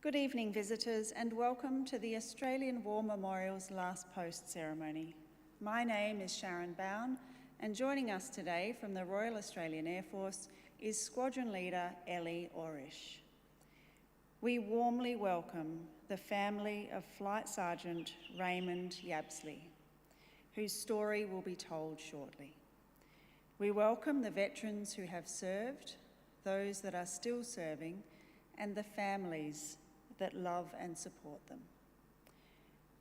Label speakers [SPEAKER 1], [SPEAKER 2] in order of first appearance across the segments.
[SPEAKER 1] Good evening, visitors, and welcome to the Australian War Memorial's Last Post ceremony. My name is Sharon Bown, and joining us today from the Royal Australian Air Force is Squadron Leader Ellie Orish. We warmly welcome the family of Flight Sergeant Raymond Yabsley, whose story will be told shortly. We welcome the veterans who have served, those that are still serving, and the families that love and support them.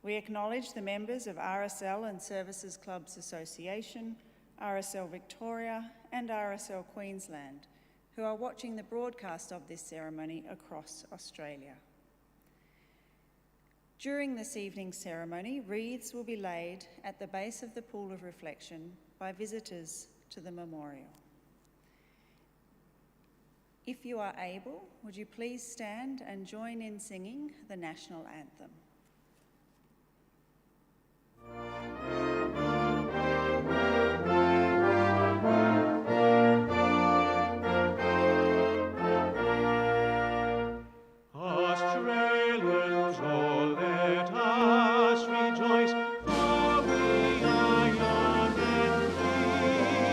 [SPEAKER 1] We acknowledge the members of RSL and Services Clubs Association, RSL Victoria and RSL Queensland, who are watching the broadcast of this ceremony across Australia. During this evening's ceremony, wreaths will be laid at the base of the pool of reflection by visitors to the memorial. If you are able, would you please stand and join in singing the National Anthem?
[SPEAKER 2] Australians, oh, let us rejoice, for we are young and free.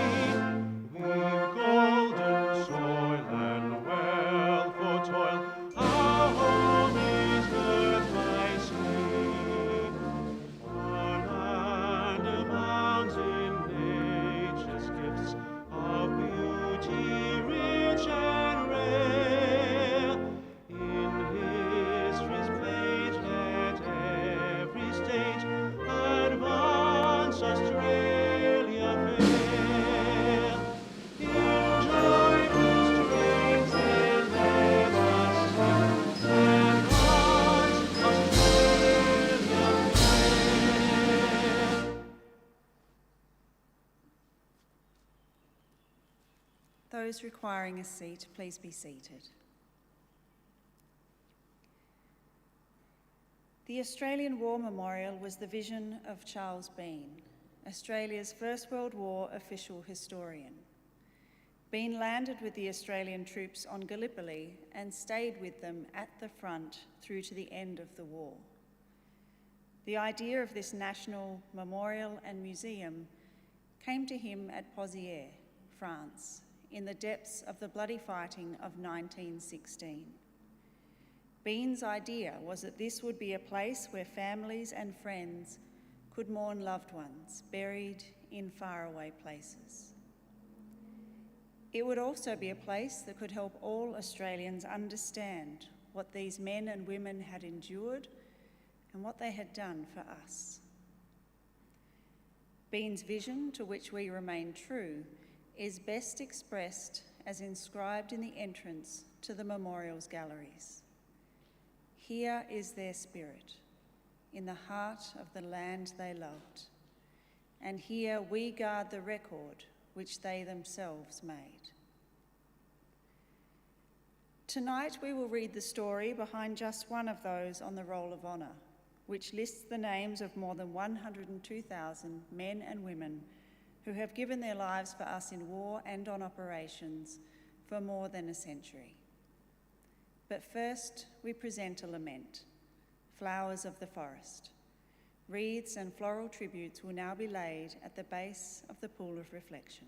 [SPEAKER 2] We've golden soil and wealth for toil, our home is earth by sea. Our land abounds in nature's gifts of beauty rich and rare. In history's page let every stage advance Australia fair. In joyful strains then let us sing, advance Australia fair.
[SPEAKER 1] Those requiring a seat, please be seated. The Australian War Memorial was the vision of Charles Bean, Australia's First World War official historian. Bean landed with the Australian troops on Gallipoli and stayed with them at the front through to the end of the war. The idea of this national memorial and museum came to him at Pozières, France, in the depths of the bloody fighting of 1916. Bean's idea was that this would be a place where families and friends could mourn loved ones buried in faraway places. It would also be a place that could help all Australians understand what these men and women had endured and what they had done for us. Bean's vision, to which we remain true, is best expressed as inscribed in the entrance to the memorial's galleries. Here is their spirit, in the heart of the land they loved, and here we guard the record which they themselves made. Tonight we will read the story behind just one of those on the Roll of Honour, which lists the names of more than 102,000 men and women who have given their lives for us in war and on operations for more than a century. But first, we present a lament, Flowers of the Forest. Wreaths and floral tributes will now be laid at the base of the pool of reflection.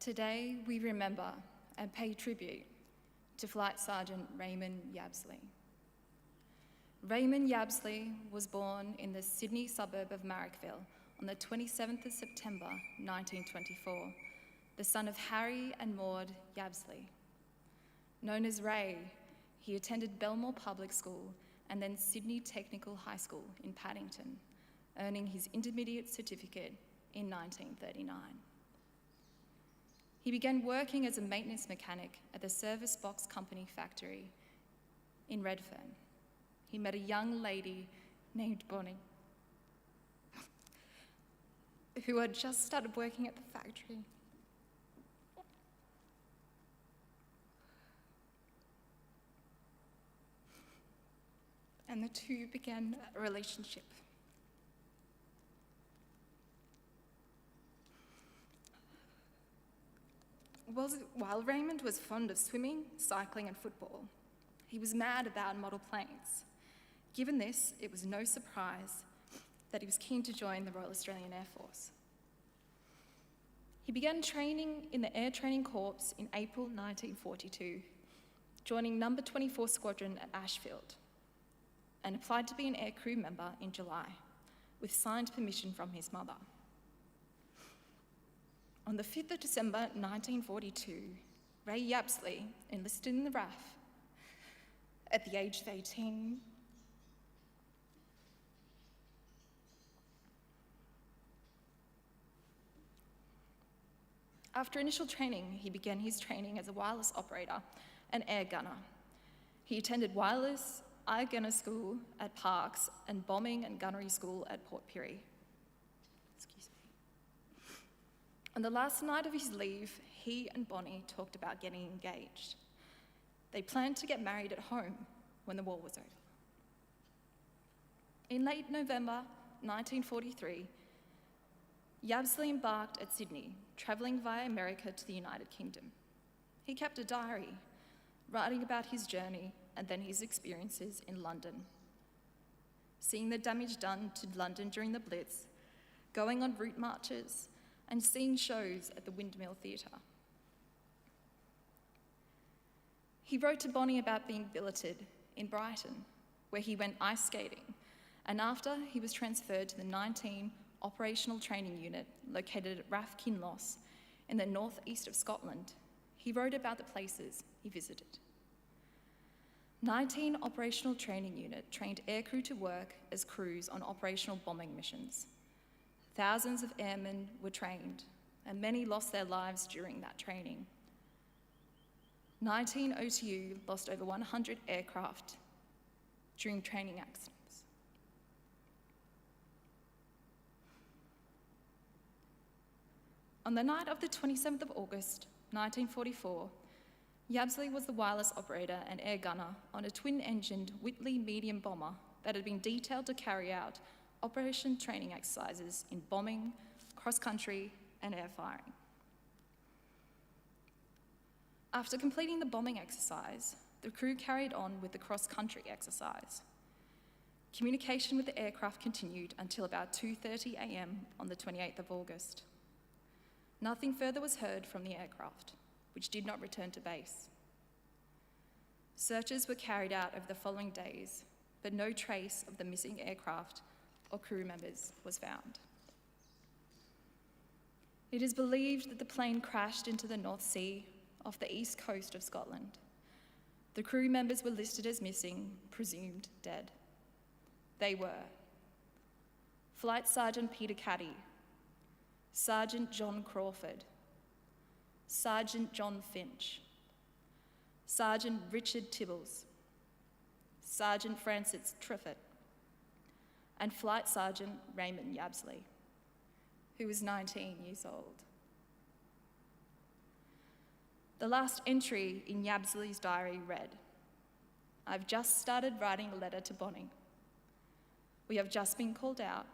[SPEAKER 3] Today we remember and pay tribute to Flight Sergeant Raymond Yabsley. Raymond Yabsley was born in the Sydney suburb of Marrickville on the 27th of September 1924, the son of Harry and Maud Yabsley. Known as Ray, he attended Belmore Public School and then Sydney Technical High School in Paddington, earning his intermediate certificate in 1939. He began working as a maintenance mechanic at the Service Box Company factory in Redfern. He met a young lady named Bonnie, who had just started working at the factory. And the two began a relationship. While Raymond was fond of swimming, cycling and football, he was mad about model planes. Given this, it was no surprise that he was keen to join the Royal Australian Air Force. He began training in the Air Training Corps in April 1942, joining No. 24 Squadron at Ashfield, and applied to be an air crew member in July, with signed permission from his mother. On the 5th of December 1942, Ray Yabsley enlisted in the RAF at the age of 18. After initial training, he began his training as a wireless operator and air gunner. He attended wireless air gunner school at Parkes and bombing and gunnery school at Port Pirie. On the last night of his leave, he and Bonnie talked about getting engaged. They planned to get married at home when the war was over. In late November 1943, Yabsley embarked at Sydney, travelling via America to the United Kingdom. He kept a diary, writing about his journey and then his experiences in London, seeing the damage done to London during the Blitz, going on route marches, and seeing shows at the Windmill Theatre. He wrote to Bonnie about being billeted in Brighton, where he went ice skating, and after he was transferred to the 19 Operational Training Unit located at RAF Kinloss in the northeast of Scotland, he wrote about the places he visited. 19 Operational Training Unit trained aircrew to work as crews on operational bombing missions. Thousands of airmen were trained, and many lost their lives during that training. 19 OTU lost over 100 aircraft during training accidents. On the night of the 27th of August, 1944, Yabsley was the wireless operator and air gunner on a twin-engined Whitley medium bomber that had been detailed to carry out operation training exercises in bombing, cross-country, and air firing. After completing the bombing exercise, the crew carried on with the cross-country exercise. Communication with the aircraft continued until about 2:30 a.m. on the 28th of August. Nothing further was heard from the aircraft, which did not return to base. Searches were carried out over the following days, but no trace of the missing aircraft or crew members was found. It is believed that the plane crashed into the North Sea off the east coast of Scotland. The crew members were listed as missing, presumed dead. They were Flight Sergeant Peter Caddy, Sergeant John Crawford, Sergeant John Finch, Sergeant Richard Tibbles, Sergeant Francis Triffett, and Flight Sergeant Raymond Yabsley, who was 19 years old. The last entry in Yabsley's diary read, "I've just started writing a letter to Bonnie. We have just been called out.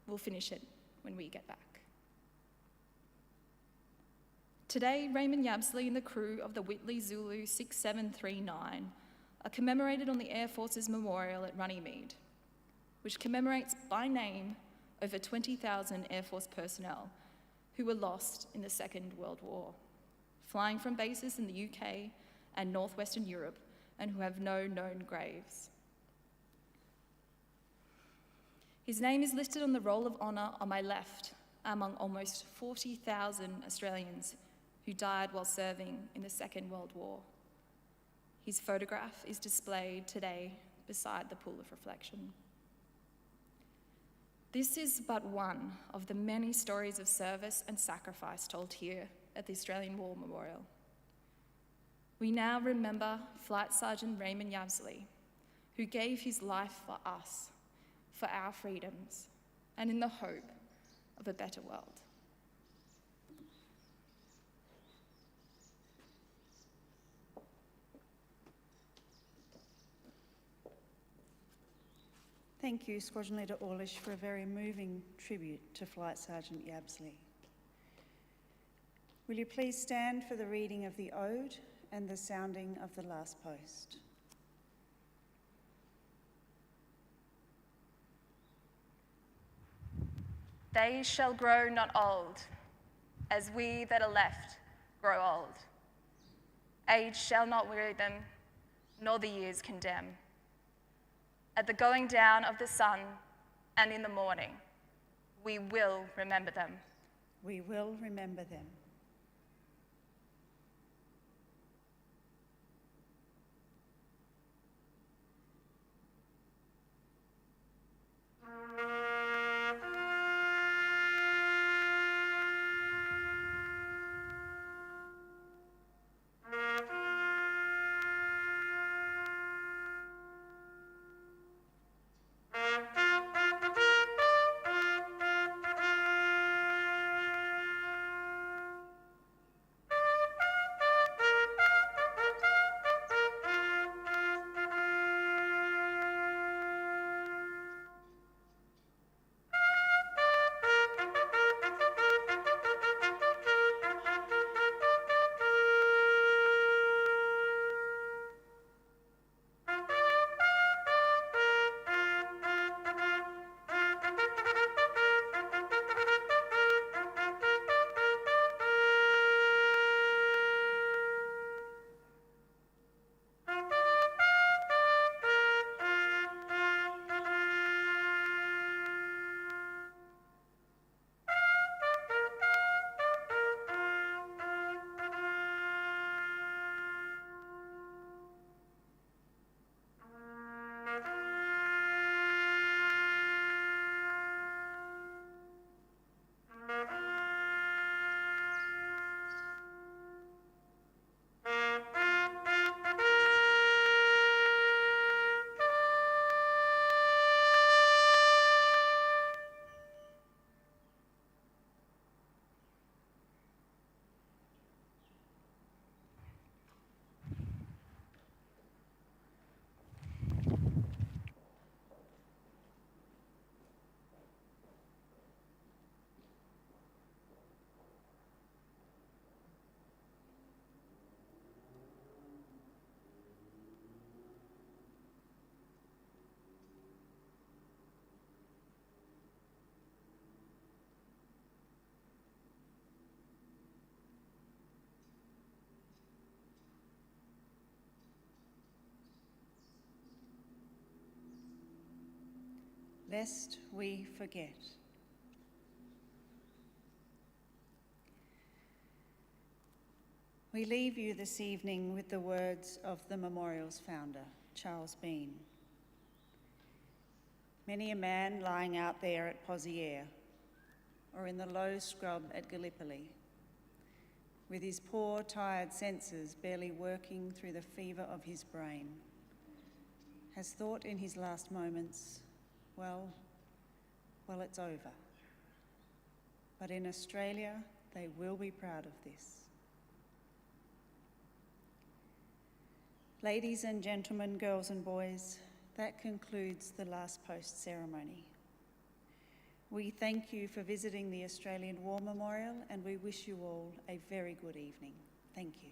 [SPEAKER 3] We'll finish it when we get back." Today, Raymond Yabsley and the crew of the Whitley Zulu 6739 are commemorated on the Air Force's memorial at Runnymede, which commemorates by name over 20,000 Air Force personnel who were lost in the Second World War. flying from bases in the UK and northwestern Europe, and who have no known graves. His name is listed on the Roll of Honour on my left, among almost 40,000 Australians who died while serving in the Second World War. His photograph is displayed today beside the pool of reflection. This is but one of the many stories of service and sacrifice told here at the Australian War Memorial. We now remember Flight Sergeant Raymond Yabsley, who gave his life for us, for our freedoms, and in the hope of a better world.
[SPEAKER 1] Thank you, Squadron Leader Orlish, for a very moving tribute to Flight Sergeant Yabsley. Will you please stand for the reading of the ode and the sounding of the last post?
[SPEAKER 3] They shall grow not old, as we that are left grow old. Age shall not weary them, nor the years condemn. At the going down of the sun and in the morning, we will remember them.
[SPEAKER 1] We will remember them. Lest we forget. We leave you this evening with the words of the memorial's founder, Charles Bean. Many a man lying out there at Pozières or in the low scrub at Gallipoli, with his poor, tired senses barely working through the fever of his brain, has thought in his last moments, well, it's over. But in Australia, they will be proud of this. Ladies and gentlemen, girls and boys, that concludes the last post ceremony. We thank you for visiting the Australian War Memorial, and we wish you all a very good evening. Thank you.